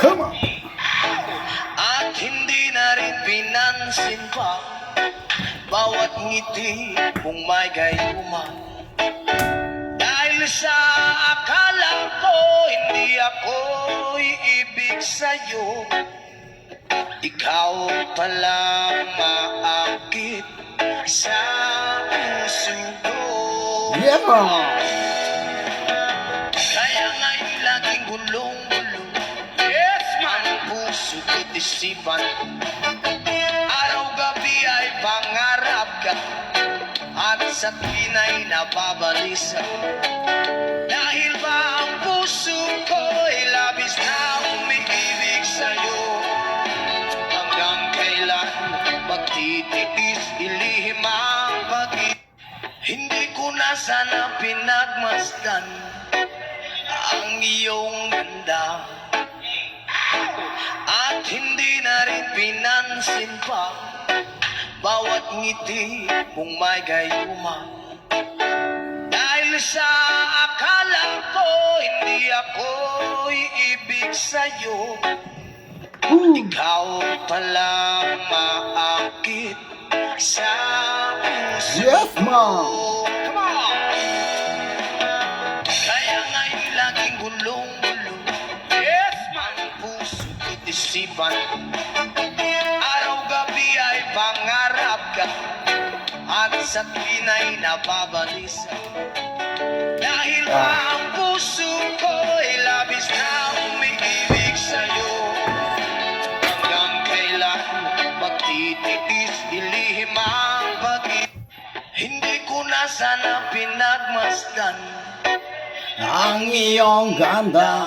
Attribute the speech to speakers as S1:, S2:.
S1: Come on!
S2: At hindi na rin pinansin pa bawat ngiti kung may gayuma. Dahil sa akala ko hindi ako iibig sa'yo, ikaw palang maakit sa puso ko.
S1: Yeah, man!
S2: Kaya nga'y laging gulong-gulong, yes man, ang puso ko't isipan. Araw-gabi ay pangarap ka, at sa tuwin nababalisa. Dahil ba ang puso ko'y labis na umiibig sa'yo, hanggang kailan magtitiis ilihim ang pag-ibig. Hindi ko na sana pinagmasdan ang iyong ganda, at hindi na rin pinansin pa bawat ngiti kung may gayuma. Dahil sa akala ko hindi ako iibig sa'yo, ikaw palang maakit sa puso
S1: Yes,
S2: ko.
S1: man!
S2: Come on! Kaya nga'y laging gulong-gulong, yes man, ang puso ko't isipan. Araw-gabi ay pangarap ka, at sa tuwin ay nababalisa. Dahil ba ang puso ko'y labis na umiibig sa'yo, hanggang kailan magtitiis ilihim ang pag-ibig. Hindi ko na sana pinagmasdan
S1: Ang iyong ganda.